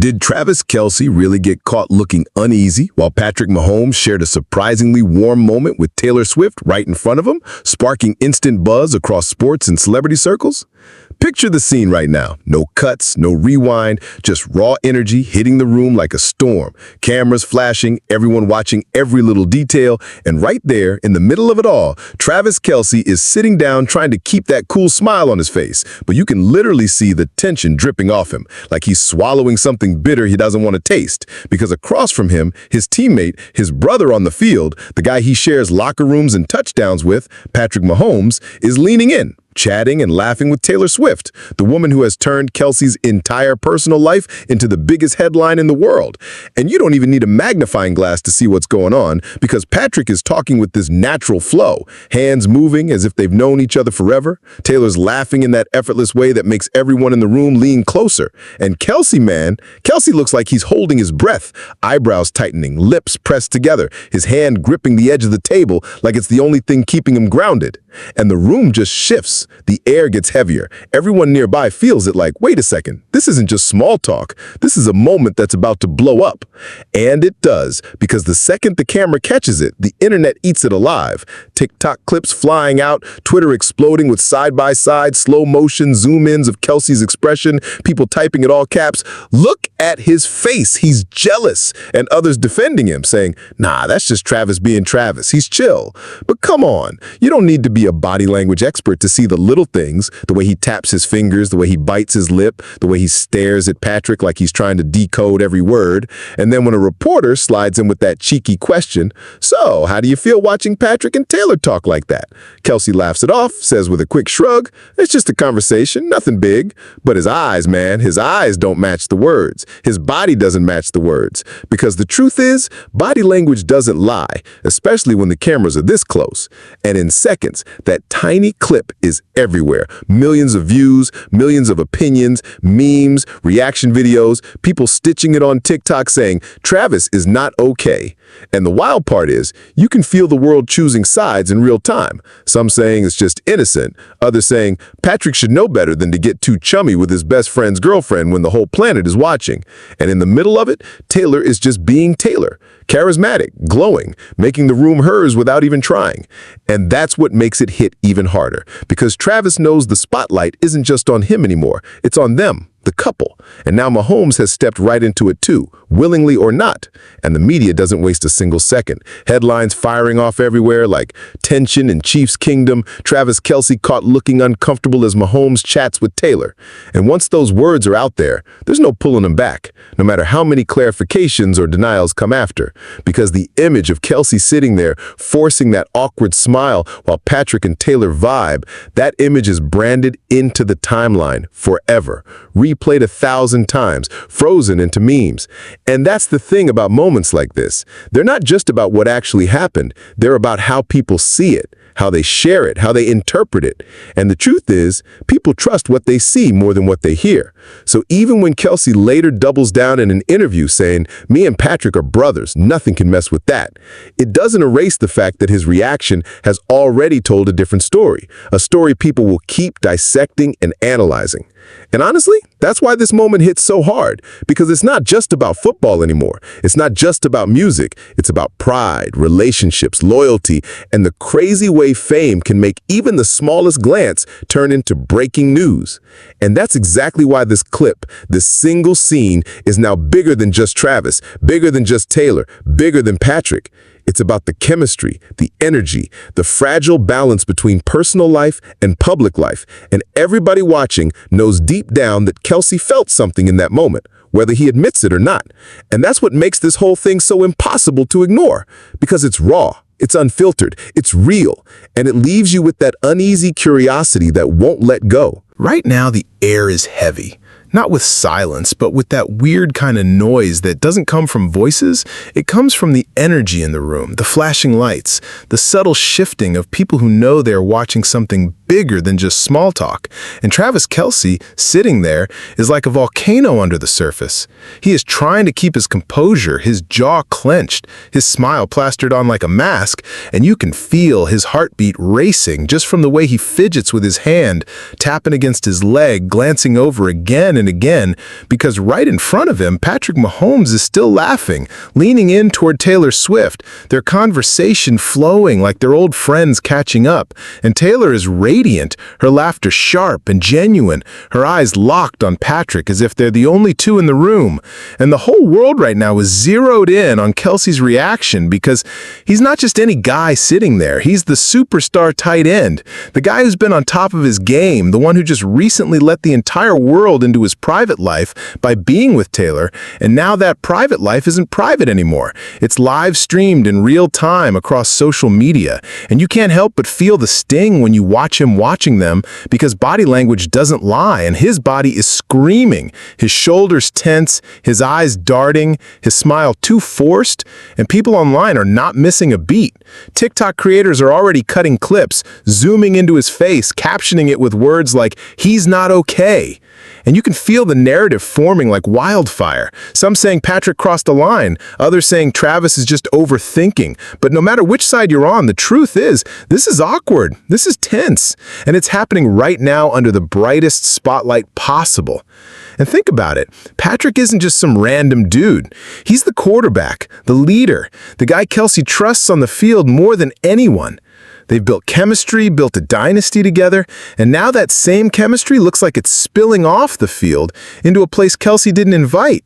Did Travis Kelce really get caught looking uneasy while Patrick Mahomes shared a surprisingly warm moment with Taylor Swift right in front of him, sparking instant buzz across sports and celebrity circles? Picture the scene right now. No cuts, no rewind, just raw energy hitting the room like a storm. Cameras flashing, everyone watching every little detail, and right there, in the middle of it all, Travis Kelce is sitting down trying to keep that cool smile on his face, but you can literally see the tension dripping off him, like he's swallowing something bitter he doesn't want to taste, because across from him, his teammate, his brother on the field, the guy he shares locker rooms and touchdowns with, Patrick Mahomes, is leaning in, chatting and laughing with Taylor Swift, the woman who has turned Kelce's entire personal life into the biggest headline in the world. And you don't even need a magnifying glass to see what's going on, because Patrick is talking with this natural flow, hands moving as if they've known each other forever. Taylor's laughing in that effortless way that makes everyone in the room lean closer. And Kelce, man, Kelce looks like he's holding his breath, eyebrows tightening, lips pressed together, his hand gripping the edge of the table like it's the only thing keeping him grounded. And the room just shifts. The air gets heavier. Everyone nearby feels it like, wait a second, this isn't just small talk. This is a moment that's about to blow up. And it does, because the second the camera catches it, the internet eats it alive. TikTok clips flying out, Twitter exploding with side-by-side, slow motion zoom-ins of Kelce's expression, people typing in all caps, "Look at his face, he's jealous," and others defending him, saying, "Nah, that's just Travis being Travis, he's chill." But come on, you don't need to be a body language expert to see the little things, the way he taps his fingers, the way he bites his lip, the way he stares at Patrick like he's trying to decode every word. And then when a reporter slides in with that cheeky question, "So, how do you feel watching Patrick and Taylor talk like that?" Kelce laughs it off, says with a quick shrug, "It's just a conversation, nothing big." But his eyes, man, his eyes don't match the words. His body doesn't match the words. Because the truth is, body language doesn't lie, especially when the cameras are this close. And in seconds, that tiny clip is everywhere. Millions of views, millions of opinions, memes, reaction videos, people stitching it on TikTok saying, "Travis is not okay." And the wild part is, you can feel the world choosing sides in real time. Some saying it's just innocent, others saying Patrick should know better than to get too chummy with his best friend's girlfriend when the whole planet is watching. And in the middle of it, Taylor is just being Taylor. Charismatic, glowing, making the room hers without even trying. And that's what makes it hit even harder, because Travis knows the spotlight isn't just on him anymore, it's on them, the couple. And now Mahomes has stepped right into it too, willingly or not. And the media doesn't waste a single second. Headlines firing off everywhere like tension in Chiefs Kingdom, Travis Kelce caught looking uncomfortable as Mahomes chats with Taylor. And once those words are out there, there's no pulling them back, no matter how many clarifications or denials come after. Because the image of Kelce sitting there, forcing that awkward smile while Patrick and Taylor vibe, that image is branded into the timeline forever, replayed 1,000 times, frozen into memes. And that's the thing about moments like this. They're not just about what actually happened. They're about how people see it, how they share it, how they interpret it. And the truth is, people trust what they see more than what they hear. So even when Kelce later doubles down in an interview saying, "Me and Patrick are brothers, nothing can mess with that," it doesn't erase the fact that his reaction has already told a different story, a story people will keep dissecting and analyzing. And honestly, that's why this moment hits so hard, because it's not just about football anymore. It's not just about music. It's about pride, relationships, loyalty, and the crazy way fame can make even the smallest glance turn into breaking news. And that's exactly why this clip, this single scene, is now bigger than just Travis, bigger than just Taylor, bigger than Patrick. It's about the chemistry, the energy, the fragile balance between personal life and public life. And everybody watching knows deep down that Kelce felt something in that moment, whether he admits it or not. And that's what makes this whole thing so impossible to ignore, because it's raw, it's unfiltered, it's real, and it leaves you with that uneasy curiosity that won't let go. Right now, the air is heavy. Not with silence, but with that weird kind of noise that doesn't come from voices. It comes from the energy in the room, the flashing lights, the subtle shifting of people who know they're watching something bigger than just small talk. And Travis Kelce, sitting there, is like a volcano under the surface. He is trying to keep his composure, his jaw clenched, his smile plastered on like a mask, and you can feel his heartbeat racing just from the way he fidgets with his hand, tapping against his leg, glancing over again and again, because right in front of him, Patrick Mahomes is still laughing, leaning in toward Taylor Swift, their conversation flowing like their old friends catching up, and Taylor is radiant, her laughter sharp and genuine, her eyes locked on Patrick as if they're the only two in the room. And the whole world right now is zeroed in on Kelce's reaction because he's not just any guy sitting there. He's the superstar tight end, the guy who's been on top of his game, the one who just recently let the entire world into his private life by being with Taylor, and now that private life isn't private anymore. It's live streamed in real time across social media, and you can't help but feel the sting when you watch him watching them because body language doesn't lie, and his body is screaming, his shoulders tense, his eyes darting, his smile too forced, and people online are not missing a beat. TikTok creators are already cutting clips, zooming into his face, captioning it with words like, "He's not okay." And you can feel the narrative forming like wildfire. Some saying Patrick crossed the line, others saying Travis is just overthinking. But no matter which side you're on, the truth is, this is awkward, this is tense, and it's happening right now under the brightest spotlight possible. And think about it, Patrick isn't just some random dude. He's the quarterback, the leader, the guy Kelce trusts on the field more than anyone. They've built chemistry, built a dynasty together, and now that same chemistry looks like it's spilling off the field into a place Kelce didn't invite.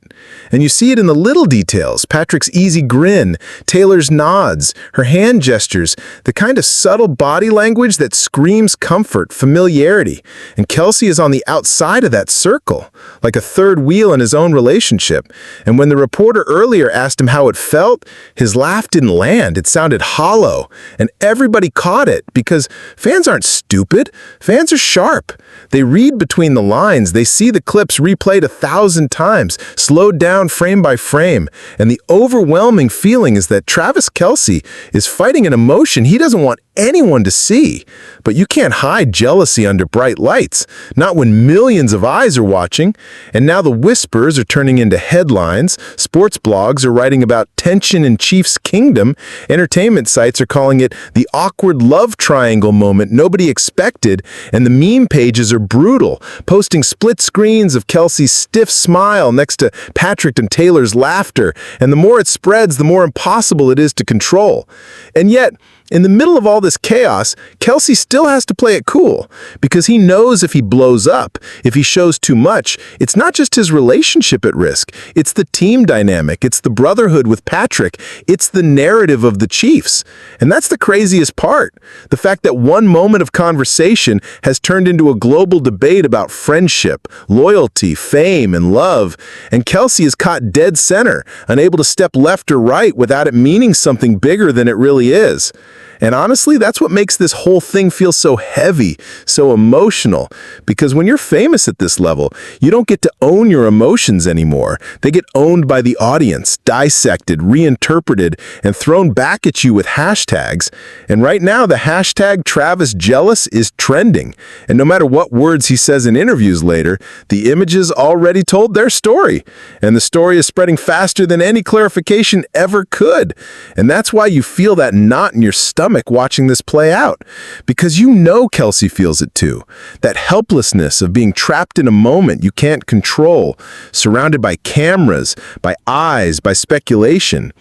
And you see it in the little details, Patrick's easy grin, Taylor's nods, her hand gestures, the kind of subtle body language that screams comfort, familiarity. And Kelce is on the outside of that circle, like a third wheel in his own relationship. And when the reporter earlier asked him how it felt, his laugh didn't land, it sounded hollow, and everybody caught it because fans aren't stupid. Fans are sharp. They read between the lines. They see the clips replayed 1,000 times, slowed down frame by frame. And the overwhelming feeling is that Travis Kelce is fighting an emotion he doesn't want anyone to see. But you can't hide jealousy under bright lights, not when millions of eyes are watching. And now the whispers are turning into headlines. Sports blogs are writing about tension in Chiefs Kingdom. Entertainment sites are calling it the awkward love triangle moment nobody expected. And the meme pages are brutal, posting split screens of Kelce's stiff smile next to Patrick and Taylor's laughter. And the more it spreads, the more impossible it is to control. And yet, in the middle of all this chaos, Kelce still has to play it cool because he knows if he blows up, if he shows too much, it's not just his relationship at risk. It's the team dynamic. It's the brotherhood with Patrick. It's the narrative of the Chiefs. And that's the craziest part. The fact that one moment of conversation has turned into a global debate about friendship, loyalty, fame, and love. And Kelce is caught dead center, unable to step left or right without it meaning something bigger than it really is. And honestly, that's what makes this whole thing feel so heavy, so emotional. Because when you're famous at this level, you don't get to own your emotions anymore. They get owned by the audience, dissected, reinterpreted, and thrown back at you with hashtags. And right now, the hashtag #TravisJealous is trending. And no matter what words he says in interviews later, the images already told their story. And the story is spreading faster than any clarification ever could. And that's why you feel that knot in your stomach watching this play out, because you know Kelce feels it too. That helplessness of being trapped in a moment you can't control, surrounded by cameras, by eyes, by speculation.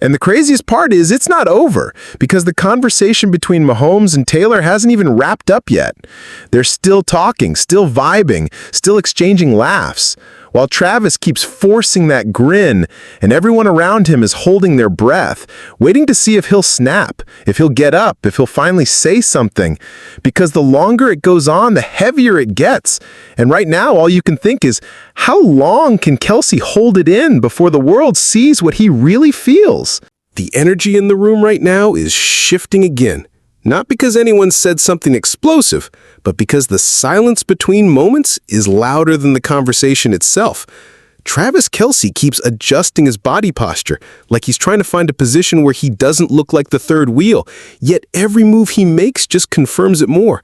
And the craziest part is it's not over, because the conversation between Mahomes and Taylor hasn't even wrapped up yet. They're still talking, still vibing, still exchanging laughs, while Travis keeps forcing that grin, and everyone around him is holding their breath, waiting to see if he'll snap, if he'll get up, if he'll finally say something. Because the longer it goes on, the heavier it gets. And right now, all you can think is, how long can Kelce hold it in before the world sees what he really feels? The energy in the room right now is shifting again. Not because anyone said something explosive, but because the silence between moments is louder than the conversation itself. Travis Kelce keeps adjusting his body posture, like he's trying to find a position where he doesn't look like the third wheel, yet every move he makes just confirms it more.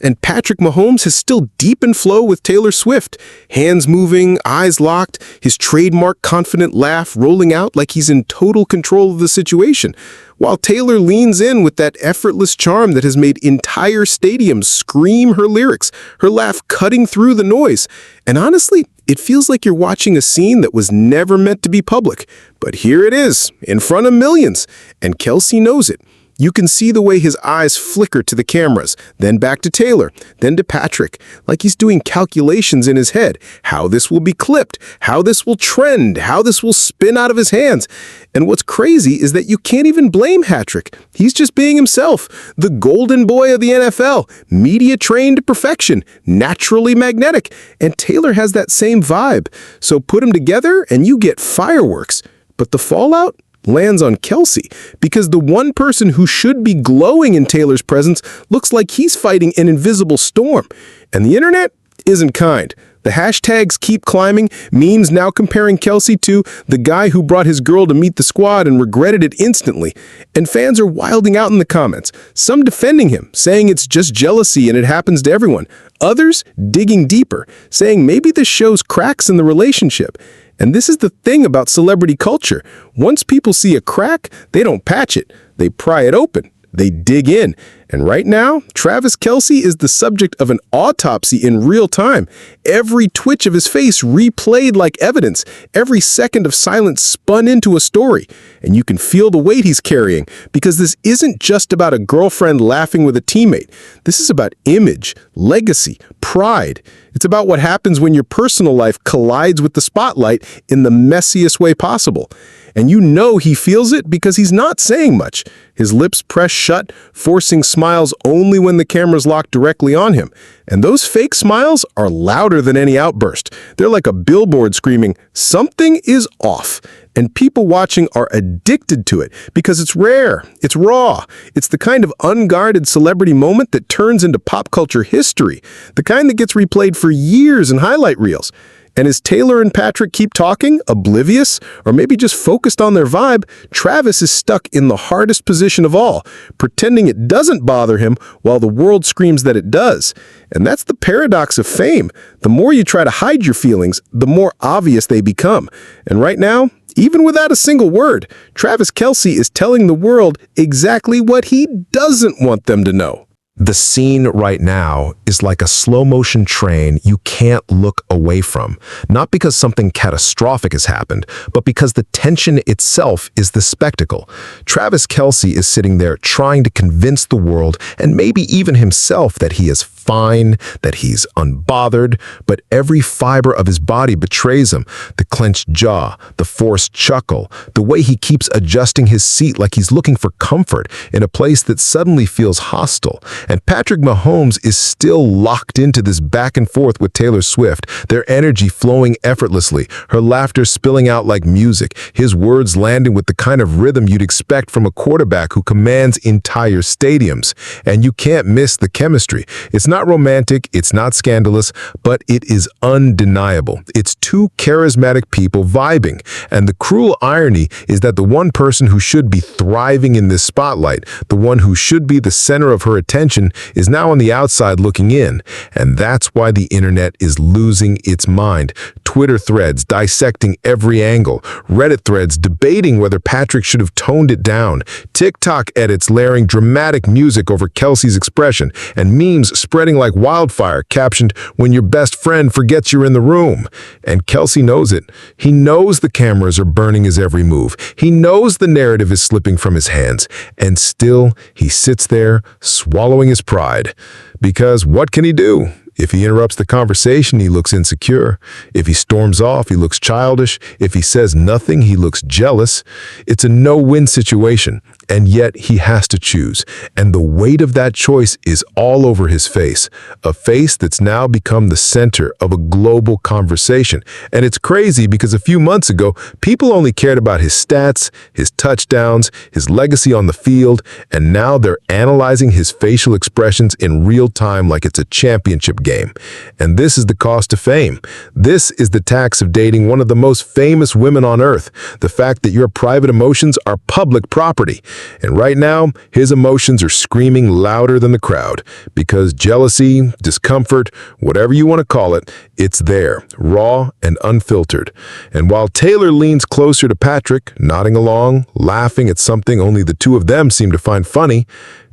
And Patrick Mahomes is still deep in flow with Taylor Swift, hands moving, eyes locked, his trademark confident laugh rolling out like he's in total control of the situation, while Taylor leans in with that effortless charm that has made entire stadiums scream her lyrics, her laugh cutting through the noise. And honestly, it feels like you're watching a scene that was never meant to be public. But here it is, in front of millions, and Kelce knows it. You can see the way his eyes flicker to the cameras, then back to Taylor, then to Patrick, like he's doing calculations in his head, how this will be clipped, how this will trend, how this will spin out of his hands. And what's crazy is that you can't even blame Patrick. He's just being himself, the golden boy of the NFL, media-trained to perfection, naturally magnetic, and Taylor has that same vibe. So put them together and you get fireworks. But the fallout lands on Kelce, because the one person who should be glowing in Taylor's presence looks like he's fighting an invisible storm. And the internet isn't kind. The hashtags keep climbing, memes now comparing Kelce to the guy who brought his girl to meet the squad and regretted it instantly. And fans are wilding out in the comments, some defending him, saying it's just jealousy and it happens to everyone. Others digging deeper, saying maybe this shows cracks in the relationship. And this is the thing about celebrity culture. Once people see a crack, they don't patch it. They pry it open. They dig in. And right now, Travis Kelce is the subject of an autopsy in real time. Every twitch of his face replayed like evidence. Every second of silence spun into a story. And you can feel the weight he's carrying, because this isn't just about a girlfriend laughing with a teammate. This is about image, legacy, pride. It's about what happens when your personal life collides with the spotlight in the messiest way possible. And you know he feels it because he's not saying much. His lips pressed shut, forcing smiles only when the camera's locked directly on him. And those fake smiles are louder than any outburst. They're like a billboard screaming, "Something is off." And people watching are addicted to it because it's rare, it's raw, it's the kind of unguarded celebrity moment that turns into pop culture history, the kind that gets replayed for years in highlight reels. And as Taylor and Patrick keep talking, oblivious, or maybe just focused on their vibe, Travis is stuck in the hardest position of all, pretending it doesn't bother him while the world screams that it does. And that's the paradox of fame. The more you try to hide your feelings, the more obvious they become. And right now, even without a single word, Travis Kelce is telling the world exactly what he doesn't want them to know. The scene right now is like a slow-motion train you can't look away from, not because something catastrophic has happened, but because the tension itself is the spectacle. Travis Kelce is sitting there trying to convince the world, and maybe even himself, that he is fine, that he's unbothered, but every fiber of his body betrays him. The clenched jaw, the forced chuckle, the way he keeps adjusting his seat like he's looking for comfort in a place that suddenly feels hostile. And Patrick Mahomes is still locked into this back and forth with Taylor Swift, their energy flowing effortlessly, her laughter spilling out like music, his words landing with the kind of rhythm you'd expect from a quarterback who commands entire stadiums. And you can't miss the chemistry. It's not romantic, it's not scandalous, but it is undeniable. It's two charismatic people vibing. And the cruel irony is that the one person who should be thriving in this spotlight, the one who should be the center of her attention, is now on the outside looking in. And that's why the internet is losing its mind. Twitter threads dissecting every angle, Reddit threads debating whether Patrick should have toned it down, TikTok edits layering dramatic music over Kelce's expression, and memes spreading like wildfire captioned, "When your best friend forgets you're in the room." And Kelce knows it. He knows the cameras are burning his every move. He knows the narrative is slipping from his hands. And still, he sits there, swallowing his pride. Because what can he do? If he interrupts the conversation, he looks insecure. If he storms off, he looks childish. If he says nothing, he looks jealous. It's a no-win situation, and yet he has to choose. And the weight of that choice is all over his face, a face that's now become the center of a global conversation. And it's crazy because a few months ago, people only cared about his stats, his touchdowns, his legacy on the field, and now they're analyzing his facial expressions in real time like it's a championship game. And this is the cost of fame. This is the tax of dating one of the most famous women on earth. The fact that your private emotions are public property. And right now, his emotions are screaming louder than the crowd because jealousy, discomfort, whatever you want to call it, it's there, raw and unfiltered. And while Taylor leans closer to Patrick, nodding along, laughing at something only the two of them seem to find funny,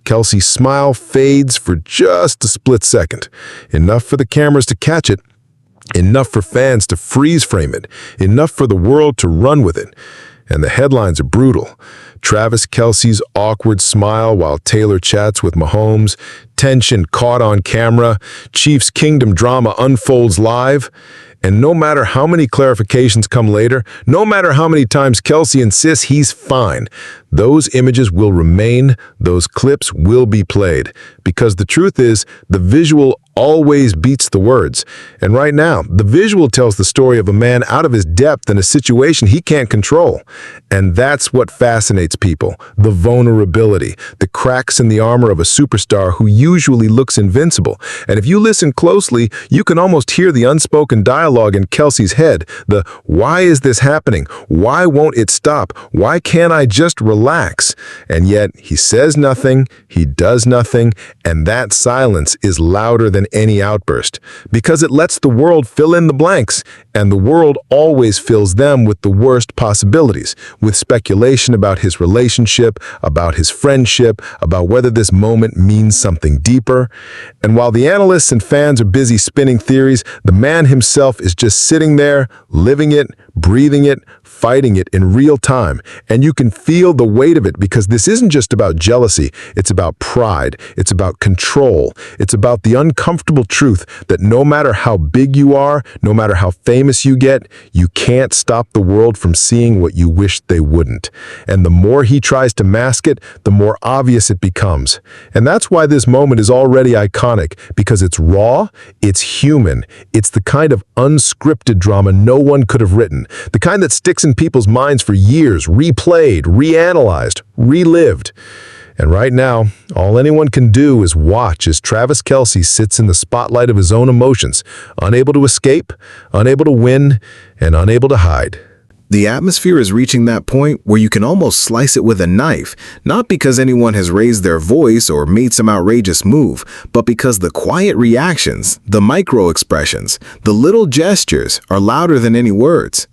Kelce's smile fades for just a split second, enough for the cameras to catch it, enough for fans to freeze frame it, enough for the world to run with it. And the headlines are brutal. Travis Kelce's awkward smile while Taylor chats with Mahomes, tension caught on camera, Chiefs Kingdom drama unfolds live. And no matter how many clarifications come later, no matter how many times Kelce insists he's fine, those images will remain, those clips will be played. Because the truth is, the visual always beats the words. And right now, the visual tells the story of a man out of his depth in a situation he can't control. And that's what fascinates people, the vulnerability, the cracks in the armor of a superstar who usually looks invincible. And if you listen closely, you can almost hear the unspoken dialogue in Kelce's head, the "why is this happening? Why won't it stop? Why can't I just relax?" And yet, he says nothing, he does nothing, and that silence is louder than any outburst, because it lets the world fill in the blanks, and the world always fills them with the worst possibilities, with speculation about his relationship, about his friendship, about whether this moment means something deeper. And while the analysts and fans are busy spinning theories, the man himself is just sitting there, living it, breathing it, fighting it in real time. And you can feel the weight of it because this isn't just about jealousy, it's about pride, it's about control, it's about the uncomfortable truth that no matter how big you are, no matter how famous you get, you can't stop the world from seeing what you wish they wouldn't. And the more he tries to mask it, the more obvious it becomes. And that's why this moment is already iconic, because it's raw, it's human, it's the kind of unscripted drama no one could have written, the kind that sticks in people's minds for years, replayed, reanalyzed, relived. And right now, all anyone can do is watch as Travis Kelce sits in the spotlight of his own emotions, unable to escape, unable to win, and unable to hide. The atmosphere is reaching that point where you can almost slice it with a knife, not because anyone has raised their voice or made some outrageous move, but because the quiet reactions, the micro expressions, the little gestures are louder than any words.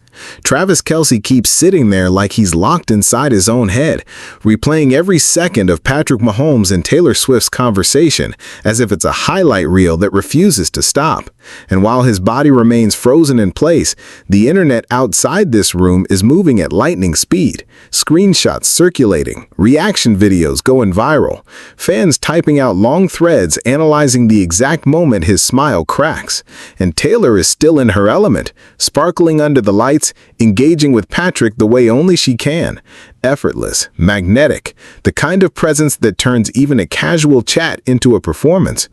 Travis Kelce keeps sitting there like he's locked inside his own head, replaying every second of Patrick Mahomes and Taylor Swift's conversation as if it's a highlight reel that refuses to stop. And while his body remains frozen in place, the internet outside this room is moving at lightning speed. Screenshots circulating, reaction videos going viral, fans typing out long threads analyzing the exact moment his smile cracks. And Taylor is still in her element, sparkling under the lights, engaging with Patrick the way only she can. Effortless, magnetic, the kind of presence that turns even a casual chat into a performance.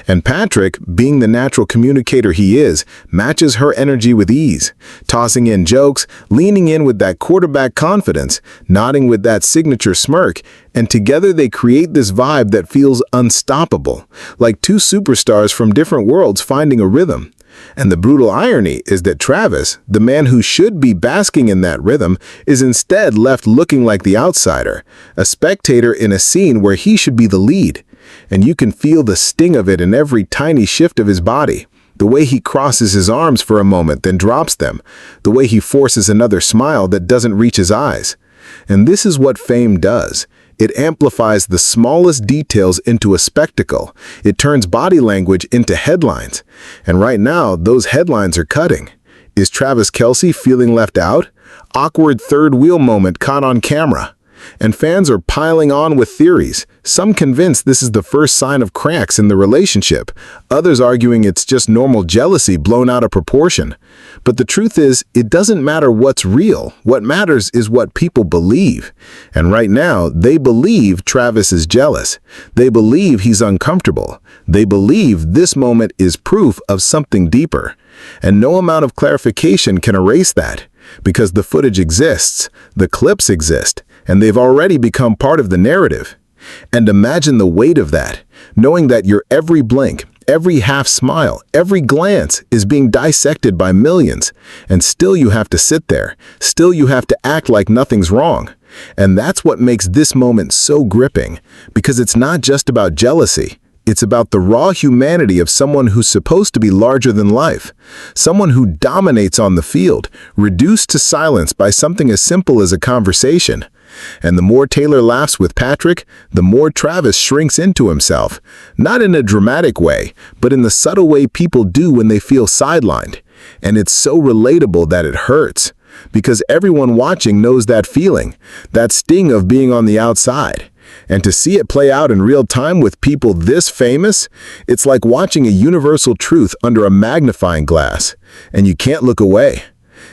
And Patrick, being the natural communicator he is, matches her energy with ease, tossing in jokes, leaning in with that quarterback confidence, nodding with that signature smirk, and together they create this vibe that feels unstoppable, like two superstars from different worlds finding a rhythm. And the brutal irony is that Travis, the man who should be basking in that rhythm, is instead left looking like the outsider, a spectator in a scene where he should be the lead. And you can feel the sting of it in every tiny shift of his body. The way he crosses his arms for a moment, then drops them. The way he forces another smile that doesn't reach his eyes. And this is what fame does. It amplifies the smallest details into a spectacle. It turns body language into headlines. And right now, those headlines are cutting. Is Travis Kelce feeling left out? Awkward third wheel moment caught on camera. And fans are piling on with theories, some convinced this is the first sign of cracks in the relationship, others arguing it's just normal jealousy blown out of proportion. But the truth is, it doesn't matter what's real. What matters is what people believe. And right now, they believe Travis is jealous. They believe he's uncomfortable. They believe this moment is proof of something deeper. And no amount of clarification can erase that, because the footage exists, the clips exist, and they've already become part of the narrative. And imagine the weight of that, knowing that your every blink, every half smile, every glance is being dissected by millions, and still you have to sit there, still you have to act like nothing's wrong. And that's what makes this moment so gripping, because it's not just about jealousy. It's about the raw humanity of someone who's supposed to be larger than life, someone who dominates on the field, reduced to silence by something as simple as a conversation. And the more Taylor laughs with Patrick, the more Travis shrinks into himself, not in a dramatic way, but in the subtle way people do when they feel sidelined. And it's so relatable that it hurts, because everyone watching knows that feeling, that sting of being on the outside. And to see it play out in real time with people this famous, it's like watching a universal truth under a magnifying glass, and you can't look away.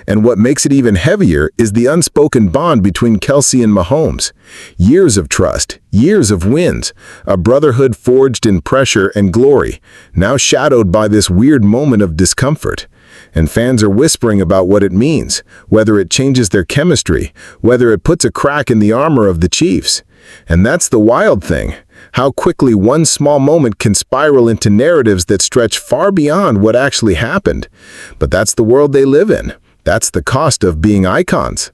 And what makes it even heavier is the unspoken bond between Kelce and Mahomes. Years of trust, years of wins, a brotherhood forged in pressure and glory, now shadowed by this weird moment of discomfort. And fans are whispering about what it means, whether it changes their chemistry, whether it puts a crack in the armor of the Chiefs. And that's the wild thing, how quickly one small moment can spiral into narratives that stretch far beyond what actually happened. But that's the world they live in. That's the cost of being icons.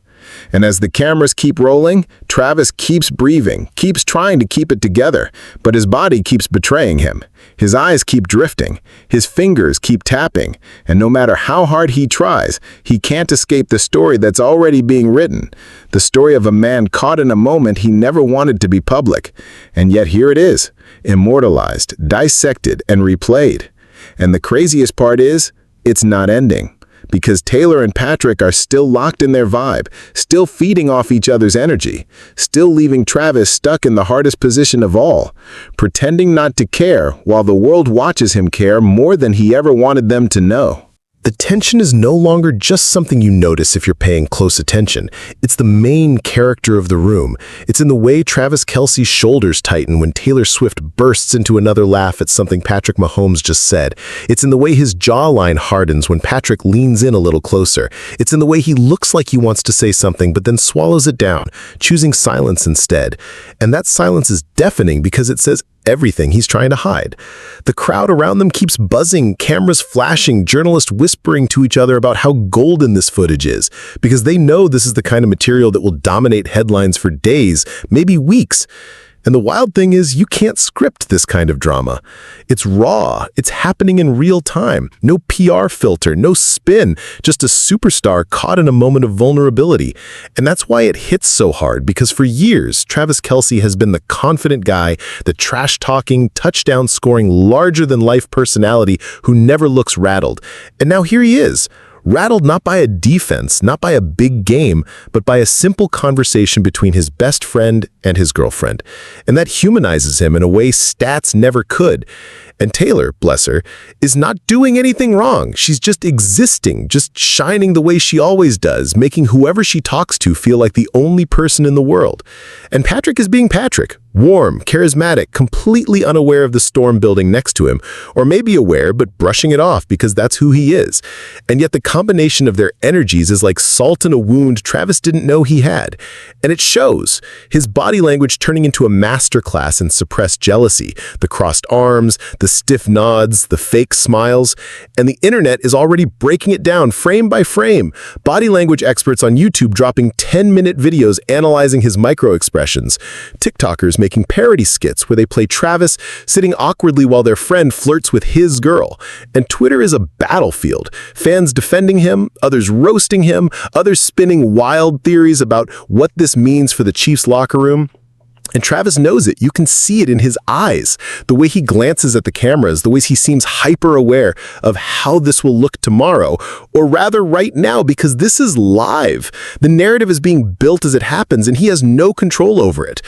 And as the cameras keep rolling, Travis keeps breathing, keeps trying to keep it together, but his body keeps betraying him. His eyes keep drifting, his fingers keep tapping, and no matter how hard he tries, he can't escape the story that's already being written, the story of a man caught in a moment he never wanted to be public. And yet here it is, immortalized, dissected, and replayed. And the craziest part is, it's not ending. Because Taylor and Patrick are still locked in their vibe, still feeding off each other's energy, still leaving Travis stuck in the hardest position of all, pretending not to care while the world watches him care more than he ever wanted them to know. The tension is no longer just something you notice if you're paying close attention. It's the main character of the room. It's in the way Travis Kelce's shoulders tighten when Taylor Swift bursts into another laugh at something Patrick Mahomes just said. It's in the way his jawline hardens when Patrick leans in a little closer. It's in the way he looks like he wants to say something but then swallows it down, choosing silence instead. And that silence is deafening because it says everything he's trying to hide. The crowd around them keeps buzzing, cameras flashing, journalists whispering to each other about how golden this footage is, because they know this is the kind of material that will dominate headlines for days, maybe weeks. And the wild thing is, you can't script this kind of drama. It's raw. It's happening in real time. No PR filter, no spin, just a superstar caught in a moment of vulnerability. And that's why it hits so hard, because for years, Travis Kelce has been the confident guy, the trash-talking, touchdown-scoring, larger-than-life personality who never looks rattled. And now here he is. Rattled not by a defense, not by a big game, but by a simple conversation between his best friend and his girlfriend. And that humanizes him in a way stats never could. And Taylor, bless her, is not doing anything wrong. She's just existing, just shining the way she always does, making whoever she talks to feel like the only person in the world. And Patrick is being Patrick. Warm, charismatic, completely unaware of the storm building next to him, or maybe aware but brushing it off because that's who he is. And yet the combination of their energies is like salt in a wound Travis didn't know he had. And it shows. His body language turning into a masterclass in suppressed jealousy, the crossed arms, the stiff nods, the fake smiles, and the internet is already breaking it down frame by frame. Body language experts on YouTube dropping 10-minute videos analyzing his micro-expressions. TikTokers making parody skits where they play Travis sitting awkwardly while their friend flirts with his girl. And Twitter is a battlefield. Fans defending him, others roasting him, others spinning wild theories about what this means for the Chiefs locker room. And Travis knows it. You can see it in his eyes, the way he glances at the cameras, the ways he seems hyper-aware of how this will look tomorrow, or rather right now, because this is live. The narrative is being built as it happens, and he has no control over it.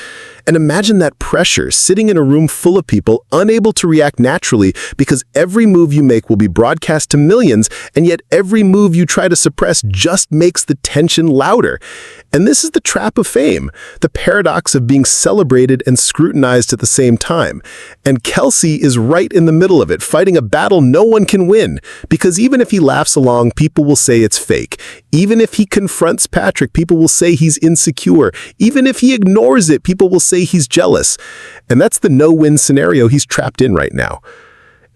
And imagine that pressure, sitting in a room full of people, unable to react naturally because every move you make will be broadcast to millions, and yet every move you try to suppress just makes the tension louder. And this is the trap of fame, the paradox of being celebrated and scrutinized at the same time. And Kelce is right in the middle of it, fighting a battle no one can win, because even if he laughs along, people will say it's fake. Even if he confronts Patrick, people will say he's insecure. Even if he ignores it, people will say he's jealous. And that's the no-win scenario he's trapped in right now.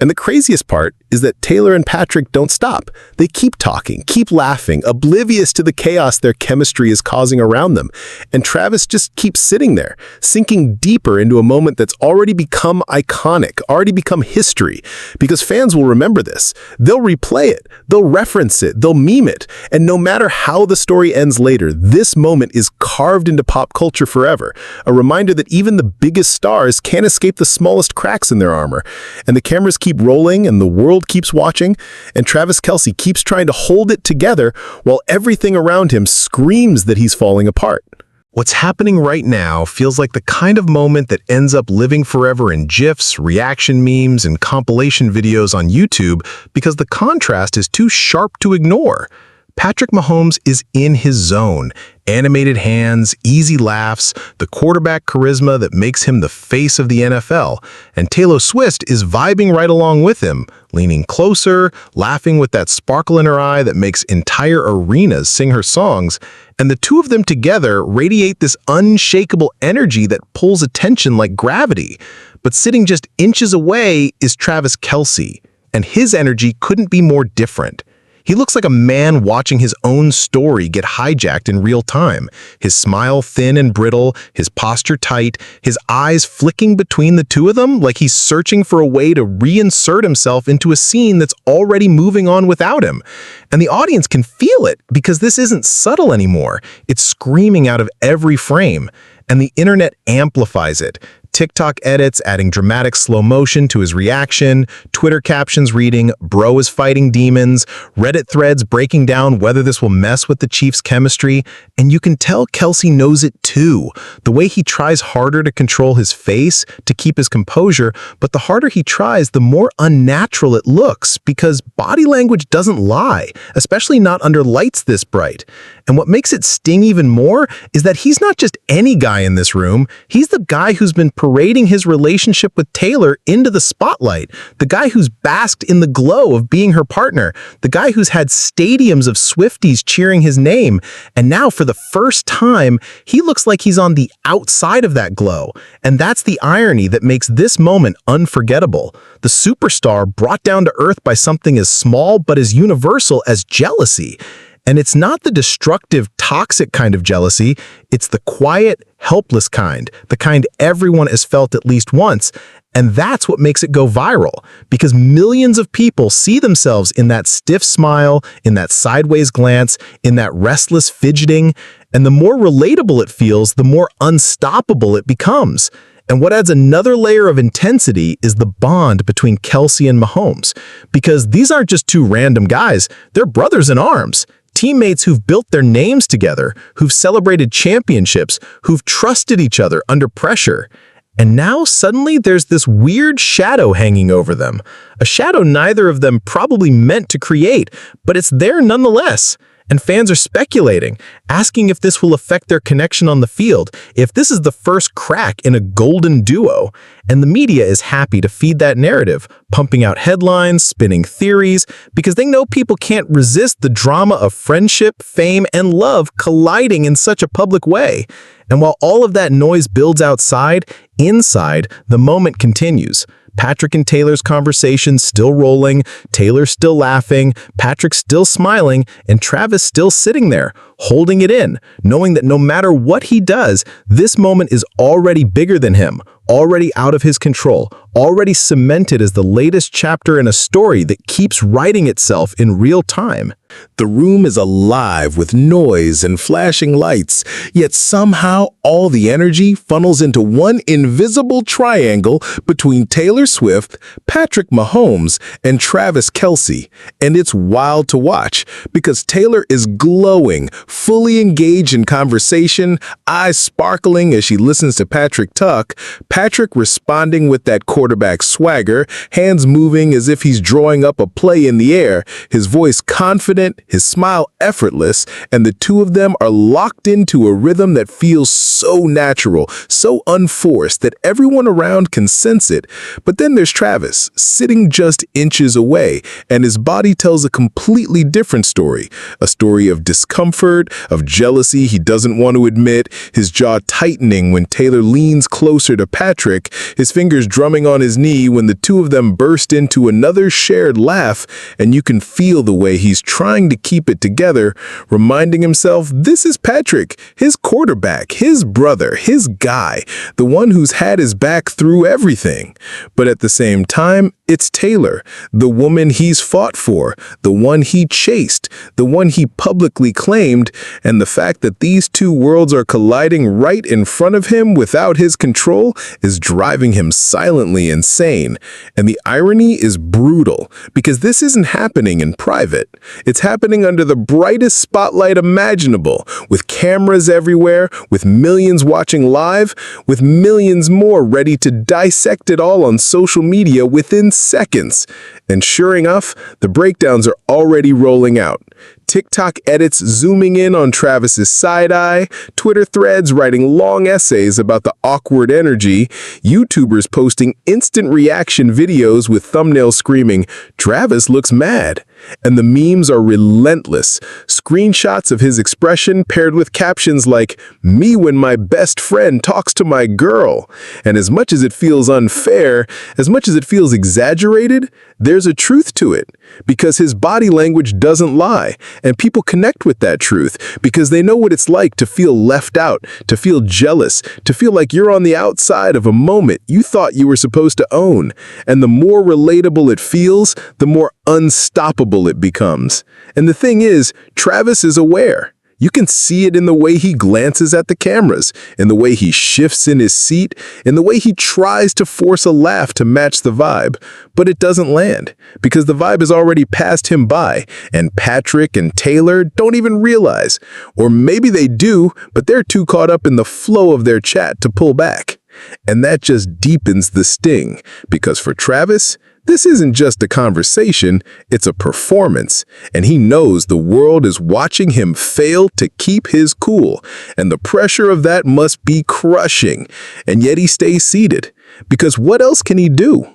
And the craziest part is that Taylor and Patrick don't stop. They keep talking, keep laughing, oblivious to the chaos their chemistry is causing around them. And Travis just keeps sitting there, sinking deeper into a moment that's already become iconic, already become history. Because fans will remember this. They'll replay it, they'll reference it, they'll meme it. And no matter how the story ends later, this moment is carved into pop culture forever. A reminder that even the biggest stars can't escape the smallest cracks in their armor. And the cameras keep rolling and the world keeps watching, and Travis Kelce keeps trying to hold it together while everything around him screams that he's falling apart. What's happening right now feels like the kind of moment that ends up living forever in GIFs, reaction memes, and compilation videos on YouTube because the contrast is too sharp to ignore. Patrick Mahomes is in his zone. Animated hands, easy laughs, the quarterback charisma that makes him the face of the NFL. And Taylor Swift is vibing right along with him, leaning closer, laughing with that sparkle in her eye that makes entire arenas sing her songs. And the two of them together radiate this unshakable energy that pulls attention like gravity. But sitting just inches away is Travis Kelce, and his energy couldn't be more different. He looks like a man watching his own story get hijacked in real time, his smile thin and brittle, his posture tight, his eyes flicking between the two of them like he's searching for a way to reinsert himself into a scene that's already moving on without him. And the audience can feel it because this isn't subtle anymore. It's screaming out of every frame, and the internet amplifies it. TikTok edits adding dramatic slow motion to his reaction, Twitter captions reading, "Bro is fighting demons," Reddit threads breaking down whether this will mess with the Chiefs' chemistry, and you can tell Kelce knows it too. The way he tries harder to control his face, to keep his composure, but the harder he tries, the more unnatural it looks because body language doesn't lie, especially not under lights this bright. And what makes it sting even more is that he's not just any guy in this room, he's the guy who's been parading his relationship with Taylor into the spotlight, the guy who's basked in the glow of being her partner, the guy who's had stadiums of Swifties cheering his name, and now for the first time, he looks like he's on the outside of that glow. And that's the irony that makes this moment unforgettable. The superstar brought down to earth by something as small but as universal as jealousy. And it's not the destructive, toxic kind of jealousy, it's the quiet, helpless kind, the kind everyone has felt at least once. And that's what makes it go viral, because millions of people see themselves in that stiff smile, in that sideways glance, in that restless fidgeting. And the more relatable it feels, the more unstoppable it becomes. And what adds another layer of intensity is the bond between Kelce and Mahomes, because these aren't just two random guys, they're brothers in arms. Teammates who've built their names together, who've celebrated championships, who've trusted each other under pressure. And now suddenly there's this weird shadow hanging over them. A shadow neither of them probably meant to create, but it's there nonetheless. And fans are speculating, asking if this will affect their connection on the field, if this is the first crack in a golden duo. And the media is happy to feed that narrative, pumping out headlines, spinning theories, because they know people can't resist the drama of friendship, fame, and love colliding in such a public way. And while all of that noise builds outside, inside, the moment continues. Patrick and Taylor's conversation still rolling, Taylor still laughing, Patrick still smiling, and Travis still sitting there, holding it in, knowing that no matter what he does, this moment is already bigger than him, already out of his control, already cemented as the latest chapter in a story that keeps writing itself in real time. The room is alive with noise and flashing lights, yet somehow all the energy funnels into one invisible triangle between Taylor Swift, Patrick Mahomes, and Travis Kelce. And it's wild to watch because Taylor is glowing, fully engaged in conversation, eyes sparkling as she listens to Patrick talk, Patrick responding with that quarterback swagger, hands moving as if he's drawing up a play in the air, his voice confident confident, his smile effortless, and the two of them are locked into a rhythm that feels so natural, so unforced that everyone around can sense it. But then there's Travis, sitting just inches away, and his body tells a completely different story. A story of discomfort, of jealousy he doesn't want to admit, his jaw tightening when Taylor leans closer to Patrick, his fingers drumming on his knee when the two of them burst into another shared laugh, and you can feel the way he's trying to keep it together, reminding himself this is Patrick, his quarterback, his brother, his guy, the one who's had his back through everything. But at the same time, it's Taylor, the woman he's fought for, the one he chased, the one he publicly claimed, and the fact that these two worlds are colliding right in front of him without his control is driving him silently insane. And the irony is brutal, because this isn't happening in private. It's happening under the brightest spotlight imaginable, with cameras everywhere, with millions watching live, with millions more ready to dissect it all on social media within seconds. And sure enough, the breakdowns are already rolling out. TikTok edits zooming in on Travis's side eye, Twitter threads writing long essays about the awkward energy, YouTubers posting instant reaction videos with thumbnails screaming, "Travis looks mad." And the memes are relentless. Screenshots of his expression paired with captions like, "Me when my best friend talks to my girl." And as much as it feels unfair, as much as it feels exaggerated, there's a truth to it. Because his body language doesn't lie. And people connect with that truth because they know what it's like to feel left out, to feel jealous, to feel like you're on the outside of a moment you thought you were supposed to own. And the more relatable it feels, the more unstoppable it becomes. And the thing is, Travis is aware. You can see it in the way he glances at the cameras, in the way he shifts in his seat, in the way he tries to force a laugh to match the vibe. But it doesn't land, because the vibe has already passed him by, and Patrick and Taylor don't even realize. Or maybe they do, but they're too caught up in the flow of their chat to pull back. And that just deepens the sting, because for Travis, this isn't just a conversation, it's a performance, and he knows the world is watching him fail to keep his cool, and the pressure of that must be crushing, and yet he stays seated, because what else can he do?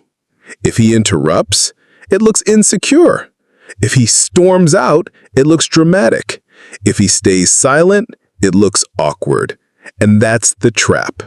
If he interrupts, it looks insecure. If he storms out, it looks dramatic. If he stays silent, it looks awkward. And that's the trap.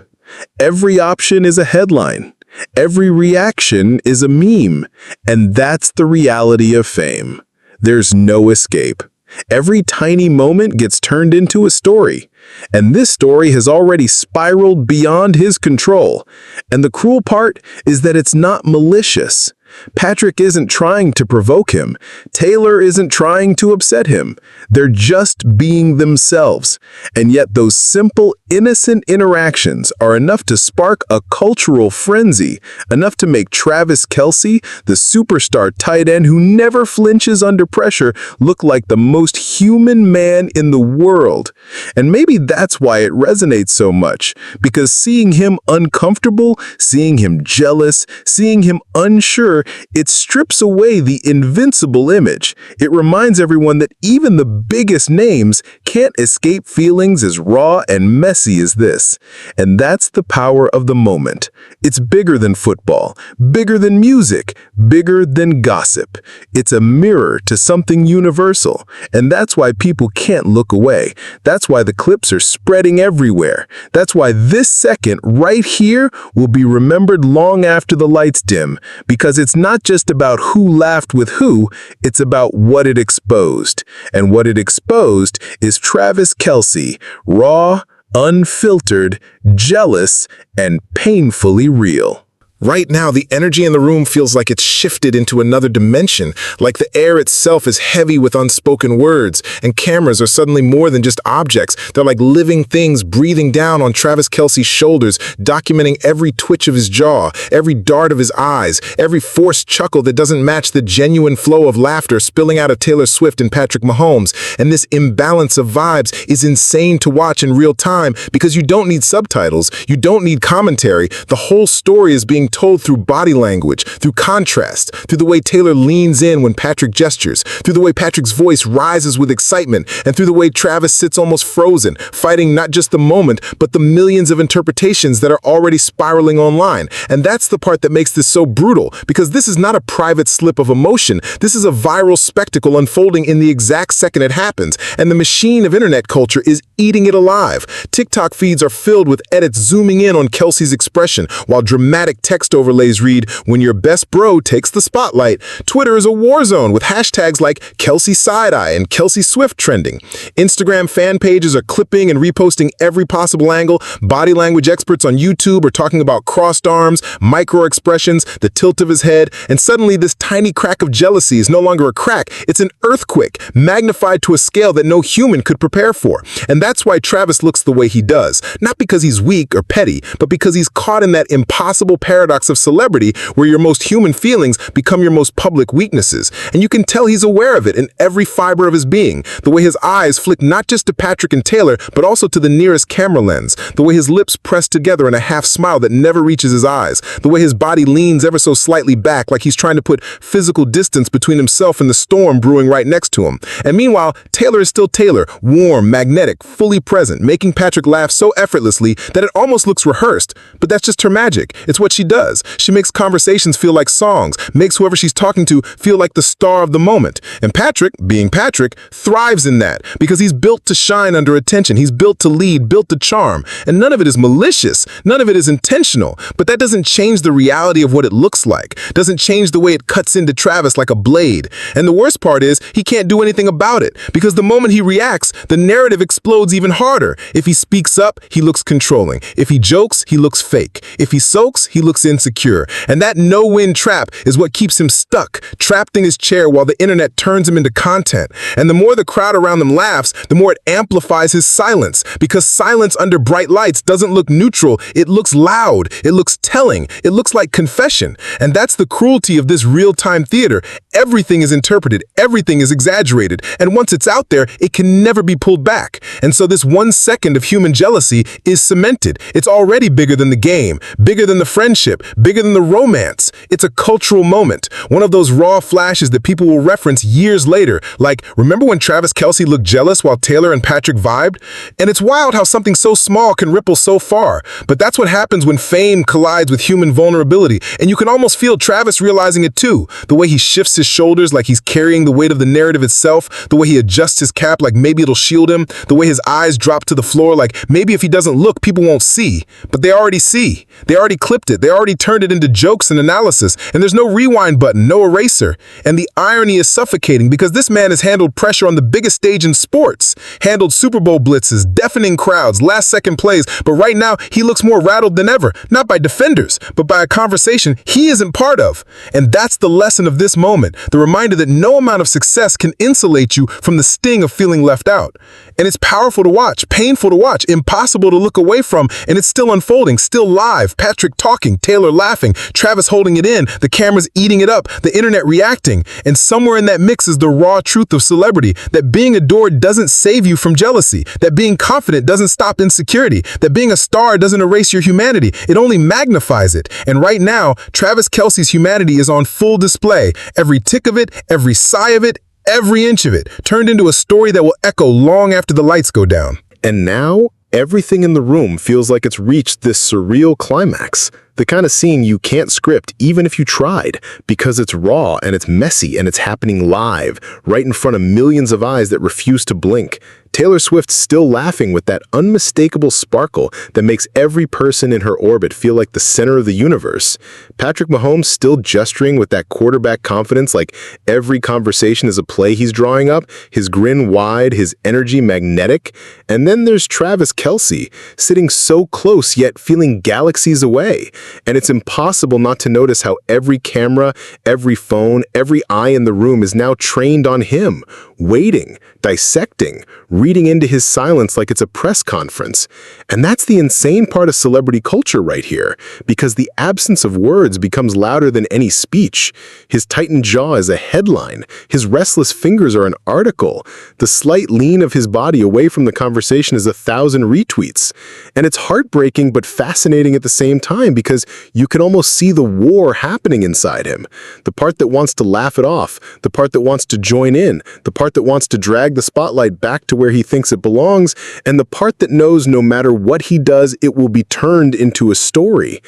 Every option is a headline. Every reaction is a meme, and that's the reality of fame. There's no escape. Every tiny moment gets turned into a story, and this story has already spiraled beyond his control. And the cruel part is that it's not malicious. Patrick isn't trying to provoke him. Taylor isn't trying to upset him. They're just being themselves. And yet those simple, innocent interactions are enough to spark a cultural frenzy, enough to make Travis Kelce, the superstar tight end who never flinches under pressure, look like the most human man in the world. And maybe that's why it resonates so much, because seeing him uncomfortable, seeing him jealous, seeing him unsure, it strips away the invincible image. It reminds everyone that even the biggest names can't escape feelings as raw and messy as this. And that's the power of the moment. It's bigger than football, bigger than music, bigger than gossip. It's a mirror to something universal. And that's why people can't look away. That's why the clips are spreading everywhere. That's why this second right here will be remembered long after the lights dim, because it's not just about who laughed with who, it's about what it exposed. And what it exposed is Travis Kelce, raw, unfiltered, jealous, and painfully real. Right now, the energy in the room feels like it's shifted into another dimension, like the air itself is heavy with unspoken words, and cameras are suddenly more than just objects. They're like living things breathing down on Travis Kelce's shoulders, documenting every twitch of his jaw, every dart of his eyes, every forced chuckle that doesn't match the genuine flow of laughter spilling out of Taylor Swift and Patrick Mahomes. And this imbalance of vibes is insane to watch in real time because you don't need subtitles, you don't need commentary. The whole story is being being told through body language, through contrast, through the way Taylor leans in when Patrick gestures, through the way Patrick's voice rises with excitement, and through the way Travis sits almost frozen, fighting not just the moment, but the millions of interpretations that are already spiraling online. And that's the part that makes this so brutal, because this is not a private slip of emotion. This is a viral spectacle unfolding in the exact second it happens, and the machine of internet culture is eating it alive. TikTok feeds are filled with edits zooming in on Kelce's expression, while dramatic text overlays read, "When your best bro takes the spotlight." Twitter is a war zone with hashtags like Kelce side-eye and Kelce Swift trending. Instagram fan pages are clipping and reposting every possible angle. Body language experts on YouTube are talking about crossed arms, micro-expressions, the tilt of his head, and suddenly this tiny crack of jealousy is no longer a crack, it's an earthquake, magnified to a scale that no human could prepare for. And that's why Travis looks the way he does. Not because he's weak or petty, but because he's caught in that impossible paradox of celebrity where your most human feelings become your most public weaknesses. And you can tell he's aware of it in every fiber of his being. The way his eyes flick not just to Patrick and Taylor, but also to the nearest camera lens. The way his lips press together in a half smile that never reaches his eyes. The way his body leans ever so slightly back like he's trying to put physical distance between himself and the storm brewing right next to him. And meanwhile, Taylor is still Taylor, warm, magnetic, fully present, making Patrick laugh so effortlessly that it almost looks rehearsed. But that's just her magic. It's what she does. She makes conversations feel like songs, makes whoever she's talking to feel like the star of the moment. And Patrick, being Patrick, thrives in that because he's built to shine under attention. He's built to lead, built to charm. And none of it is malicious. None of it is intentional. But that doesn't change the reality of what it looks like. Doesn't change the way it cuts into Travis like a blade. And the worst part is he can't do anything about it because the moment he reacts, the narrative explodes even harder. If he speaks up, he looks controlling. If he jokes, he looks fake. If he sulks, he looks insecure. And that no-win trap is what keeps him stuck, trapped in his chair while the internet turns him into content. And the more the crowd around him laughs, the more it amplifies his silence. Because silence under bright lights doesn't look neutral. It looks loud. It looks telling. It looks like confession. And that's the cruelty of this real-time theater. Everything is interpreted. Everything is exaggerated. And once it's out there, it can never be pulled back. And so this 1 second of human jealousy is cemented. It's already bigger than the game, bigger than the friendship, bigger than the romance. It's a cultural moment. One of those raw flashes that people will reference years later. Like, remember when Travis Kelce looked jealous while Taylor and Patrick vibed? And it's wild how something so small can ripple so far. But that's what happens when fame collides with human vulnerability. And you can almost feel Travis realizing it too. The way he shifts his shoulders like he's carrying the weight of the narrative itself. The way he adjusts his cap like maybe it'll shield him. The way his eyes drop to the floor like maybe if he doesn't look, people won't see. But they already see. They already clipped it. They already turned it into jokes and analysis. And there's no rewind button, no eraser. And the irony is suffocating because this man has handled pressure on the biggest stage in sports. Handled Super Bowl blitzes, deafening crowds, last-second plays. But right now, he looks more rattled than ever. Not by defenders, but by a conversation he isn't part of. And that's the lesson of this moment. The reminder that no amount of success can insulate you from the sting of feeling left out. And it's powerful to watch, painful to watch, impossible to look away from, and it's still unfolding, still live. Patrick talking, Taylor laughing, Travis holding it in, the cameras eating it up, the internet reacting. And somewhere in that mix is the raw truth of celebrity, that being adored doesn't save you from jealousy, that being confident doesn't stop insecurity, that being a star doesn't erase your humanity, it only magnifies it. And right now, Travis Kelce's humanity is on full display. Every tick of it, every sigh of it, every inch of it, turned into a story that will echo long after the lights go down. And now, everything in the room feels like it's reached this surreal climax. The kind of scene you can't script even if you tried, because it's raw and it's messy and it's happening live, right in front of millions of eyes that refuse to blink. Taylor Swift's still laughing with that unmistakable sparkle that makes every person in her orbit feel like the center of the universe. Patrick Mahomes still gesturing with that quarterback confidence like every conversation is a play he's drawing up, his grin wide, his energy magnetic. And then there's Travis Kelce, sitting so close yet feeling galaxies away. And it's impossible not to notice how every camera, every phone, every eye in the room is now trained on him, waiting, dissecting, reading into his silence like it's a press conference. And that's the insane part of celebrity culture right here, because the absence of words becomes louder than any speech. His tightened jaw is a headline. His restless fingers are an article. The slight lean of his body away from the conversation is 1,000 retweets. And it's heartbreaking but fascinating at the same time, because you can almost see the war happening inside him. The part that wants to laugh it off, the part that wants to join in, the part that wants to drag the spotlight back to where he thinks it belongs, and the part that knows no matter what he does, it will be turned into a story.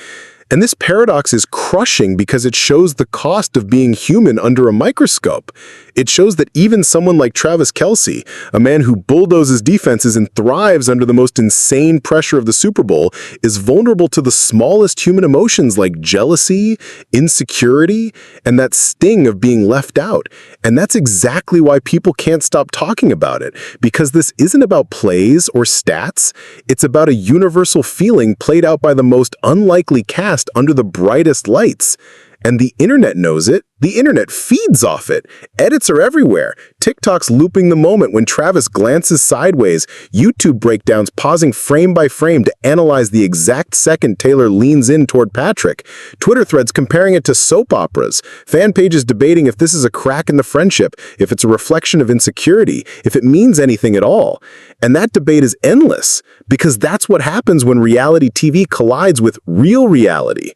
And this paradox is crushing because it shows the cost of being human under a microscope. It shows that even someone like Travis Kelce, a man who bulldozes defenses and thrives under the most insane pressure of the Super Bowl, is vulnerable to the smallest human emotions like jealousy, insecurity, and that sting of being left out. And that's exactly why people can't stop talking about it, because this isn't about plays or stats. It's about a universal feeling played out by the most unlikely cast under the brightest lights. And the internet knows it. The internet feeds off it. Edits are everywhere. TikTok's looping the moment when Travis glances sideways. YouTube breakdowns pausing frame by frame to analyze the exact second Taylor leans in toward Patrick. Twitter threads comparing it to soap operas. Fan pages debating if this is a crack in the friendship, if it's a reflection of insecurity, if it means anything at all. And that debate is endless, because that's what happens when reality TV collides with real reality.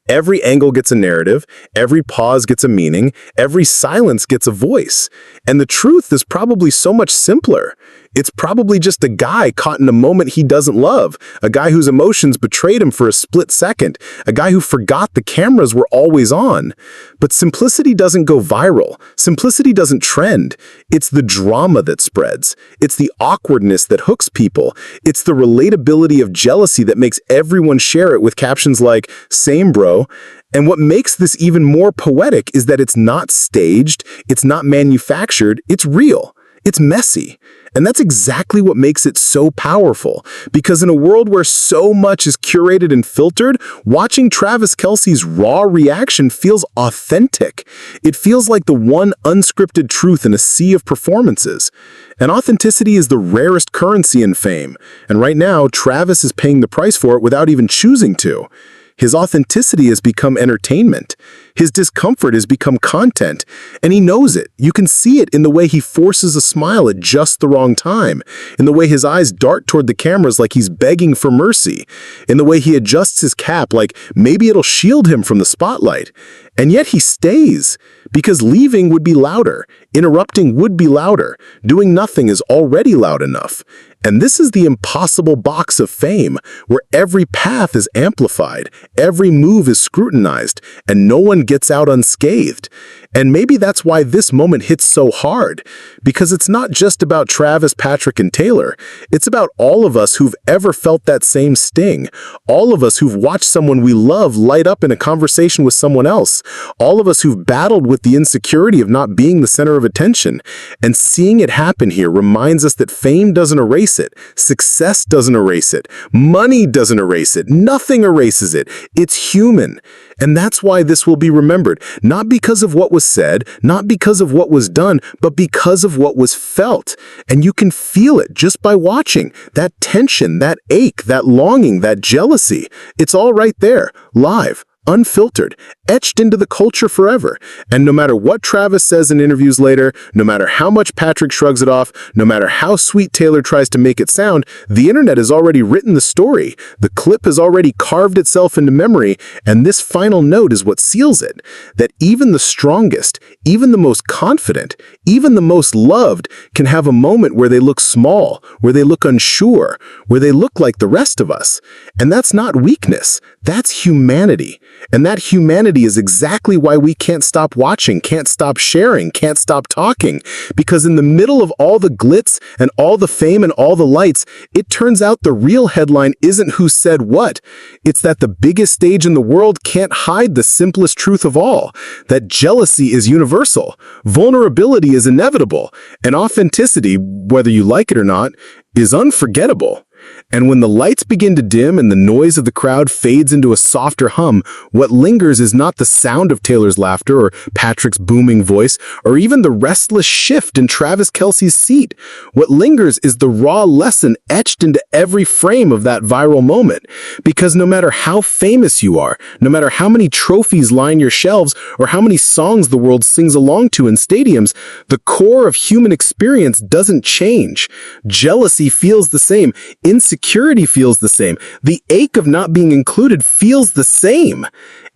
Every angle gets a narrative, every pause gets a meaning, every silence gets a voice. And the truth is probably so much simpler. It's probably just a guy caught in a moment he doesn't love, a guy whose emotions betrayed him for a split second, a guy who forgot the cameras were always on. But simplicity doesn't go viral. Simplicity doesn't trend. It's the drama that spreads. It's the awkwardness that hooks people. It's the relatability of jealousy that makes everyone share it with captions like, "Same bro." And what makes this even more poetic is that it's not staged, it's not manufactured, it's real. It's messy. And that's exactly what makes it so powerful. Because in a world where so much is curated and filtered, watching Travis Kelce's raw reaction feels authentic. It feels like the one unscripted truth in a sea of performances. And authenticity is the rarest currency in fame. And right now, Travis is paying the price for it without even choosing to. His authenticity has become entertainment. His discomfort has become content, and he knows it. You can see it in the way he forces a smile at just the wrong time, in the way his eyes dart toward the cameras like he's begging for mercy, in the way he adjusts his cap like maybe it'll shield him from the spotlight. And yet he stays, because leaving would be louder, interrupting would be louder, doing nothing is already loud enough. And this is the impossible box of fame, where every path is amplified, every move is scrutinized, and no one gets out unscathed. And maybe that's why this moment hits so hard, because it's not just about Travis, Patrick, and Taylor. It's about all of us who've ever felt that same sting, all of us who've watched someone we love light up in a conversation with someone else, all of us who've battled with the insecurity of not being the center of attention. And seeing it happen here reminds us that fame doesn't erase it, success doesn't erase it, money doesn't erase it, nothing erases it. It's human. And that's why this will be remembered, not because of what was said, not because of what was done, but because of what was felt. And you can feel it just by watching. That tension, that ache, that longing, that jealousy. It's all right there, live, unfiltered, etched into the culture forever. And no matter what Travis says in interviews later, no matter how much Patrick shrugs it off, no matter how sweet Taylor tries to make it sound, the internet has already written the story. The clip has already carved itself into memory, and this final note is what seals it. That even the strongest, even the most confident, even the most loved can have a moment where they look small, where they look unsure, where they look like the rest of us. And that's not weakness, that's humanity. And that humanity is exactly why we can't stop watching, can't stop sharing, can't stop talking. Because in the middle of all the glitz and all the fame and all the lights, it turns out the real headline isn't who said what. It's that the biggest stage in the world can't hide the simplest truth of all. That jealousy is universal, vulnerability is inevitable, and authenticity, whether you like it or not, is unforgettable. And when the lights begin to dim and the noise of the crowd fades into a softer hum, what lingers is not the sound of Taylor's laughter or Patrick's booming voice or even the restless shift in Travis Kelce's seat. What lingers is the raw lesson etched into every frame of that viral moment. Because no matter how famous you are, no matter how many trophies line your shelves or how many songs the world sings along to in stadiums, the core of human experience doesn't change. Jealousy feels the same. Insecurity feels the same. The ache of not being included feels the same.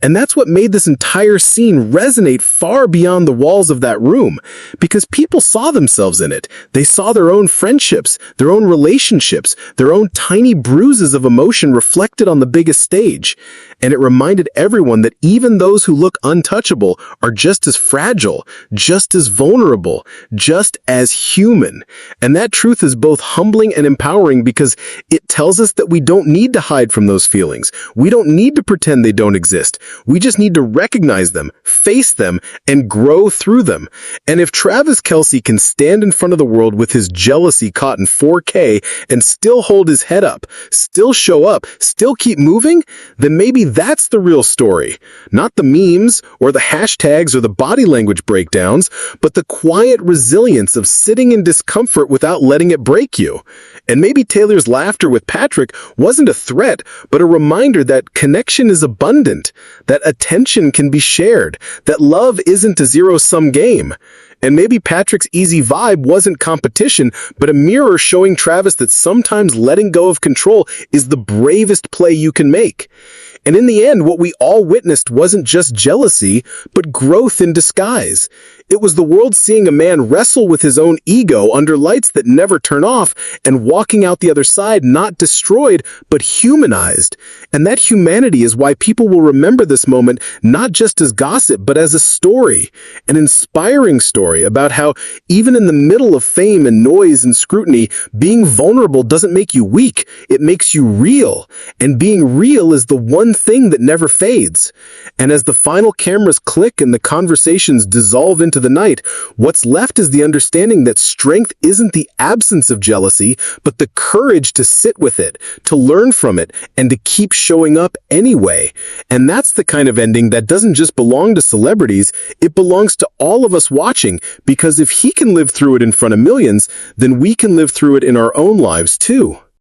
And that's what made this entire scene resonate far beyond the walls of that room, because people saw themselves in it. They saw their own friendships, their own relationships, their own tiny bruises of emotion reflected on the biggest stage. And it reminded everyone that even those who look untouchable are just as fragile, just as vulnerable, just as human. And that truth is both humbling and empowering because it tells us that we don't need to hide from those feelings. We don't need to pretend they don't exist. We just need to recognize them, face them, and grow through them. And if Travis Kelce can stand in front of the world with his jealousy caught in 4K and still hold his head up, still show up, still keep moving, then maybe that's the real story. Not the memes or the hashtags or the body language breakdowns, but the quiet resilience of sitting in discomfort without letting it break you. And maybe Taylor's laughter with Patrick wasn't a threat, but a reminder that connection is abundant, that attention can be shared, that love isn't a zero-sum game. And maybe Patrick's easy vibe wasn't competition, but a mirror showing Travis that sometimes letting go of control is the bravest play you can make. And in the end, what we all witnessed wasn't just jealousy, but growth in disguise. It was the world seeing a man wrestle with his own ego under lights that never turn off and walking out the other side not destroyed, but humanized. And that humanity is why people will remember this moment not just as gossip, but as a story, an inspiring story about how even in the middle of fame and noise and scrutiny, being vulnerable doesn't make you weak, it makes you real. And being real is the one thing that never fades. And as the final cameras click and the conversations dissolve into the night, what's left is the understanding that strength isn't the absence of jealousy, but the courage to sit with it, to learn from it, and to keep showing up anyway. And that's the kind of ending that doesn't just belong to celebrities, it belongs to all of us watching, because if he can live through it in front of millions, then we can live through it in our own lives too.